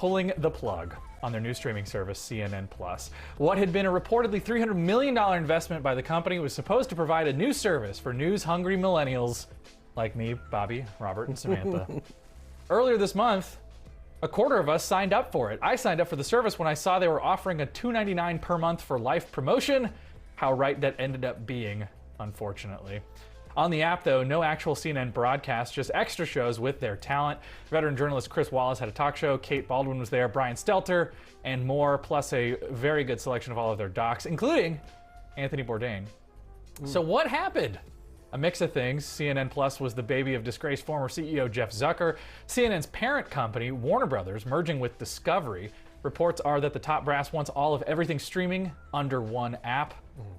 pulling the plug on their new streaming service, CNN+. What had been a reportedly $300 million investment by the company was supposed to provide a new service for news-hungry millennials like me, Bobby, Robert, and Samantha. Earlier this month, a quarter of us signed up for it. I signed up for the service when I saw they were offering a $2.99 per month for life promotion. How right that ended up being, unfortunately. On the app, though, no actual CNN broadcast, just extra shows with their talent. Veteran journalist Chris Wallace had a talk show, Kate Baldwin was there, Brian Stelter, and more, plus a very good selection of all of their docs, including Anthony Bourdain. So what happened? A mix of things. CNN Plus was the baby of disgraced former CEO Jeff Zucker. CNN's parent company, Warner Brothers, merging with Discovery. Reports are that the top brass wants all of everything streaming under one app.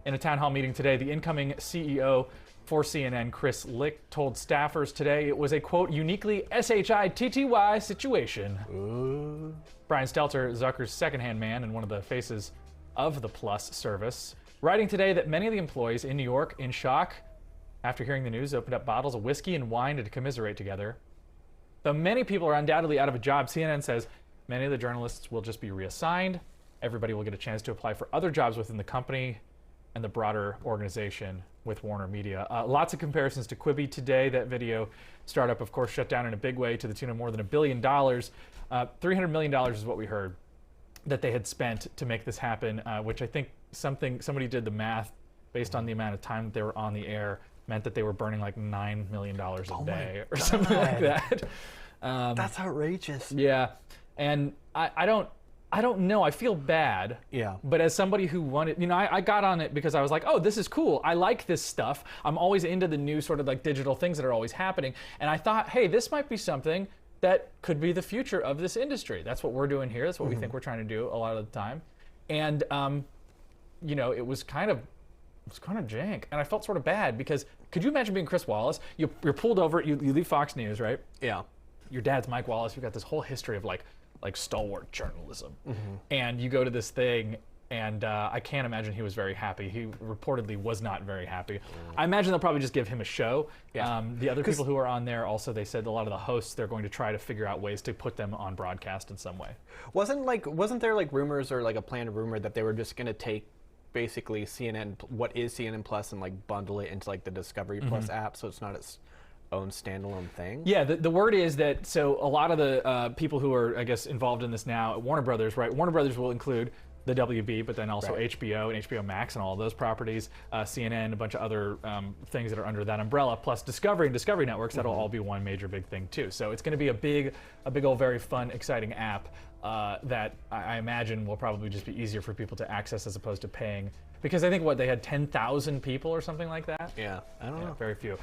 In a town hall meeting today, the incoming CEO for CNN, Chris Licht, told staffers today it was a, quote, uniquely SHITTY situation. Ooh. Brian Stelter, Zucker's second-hand man and one of the faces of the Plus service, writing today that many of the employees in New York, in shock, after hearing the news, opened up bottles of whiskey and wine to commiserate together. Though many people are undoubtedly out of a job, CNN says many of the journalists will just be reassigned. Everybody will get a chance to apply for other jobs within the company and the broader organization with Warner Media. Lots of comparisons to Quibi today. That video startup, of course, shut down in a big way to the tune of more than $1 billion. $300 million is what we heard that they had spent to make this happen, which I think somebody did the math based on the amount of time that they were on the air, meant that they were burning like $9 million a day or something like that. That's outrageous. Yeah, and I don't know. I feel bad. Yeah. But as somebody who wanted, I got on it because I was like, oh, this is cool. I like this stuff. I'm always into the new sort of like digital things that are always happening. And I thought, hey, this might be something that could be the future of this industry. That's what we're doing here. That's what we think we're trying to do a lot of the time. And, it was kind of jank. And I felt sort of bad because could you imagine being Chris Wallace? You're pulled over, you leave Fox News, right? Yeah. Your dad's Mike Wallace. You've got this whole history of like stalwart journalism. And you go to this thing, and I can't imagine he was very happy. He reportedly was not very happy. I imagine they'll probably just give him a show. Yeah. The other people who are on there also, they said a lot of the hosts, they're going to try to figure out ways to put them on broadcast in some way. Wasn't there like rumors or like a planned rumor that they were just going to take basically CNN, what is CNN Plus, and like bundle it into like the Discovery Plus app, so it's not its own standalone thing? Yeah, the word is that, so a lot of the people who are, I guess, involved in this now at Warner Brothers, right? Warner Brothers will include the WB, but then also HBO and HBO Max and all of those properties, CNN, a bunch of other things that are under that umbrella, plus Discovery and Discovery Networks. That'll all be one major big thing too. So it's going to be a big old, very fun, exciting app that I imagine will probably just be easier for people to access as opposed to paying. Because I think they had 10,000 people or something like that. Yeah, I don't know. Very few.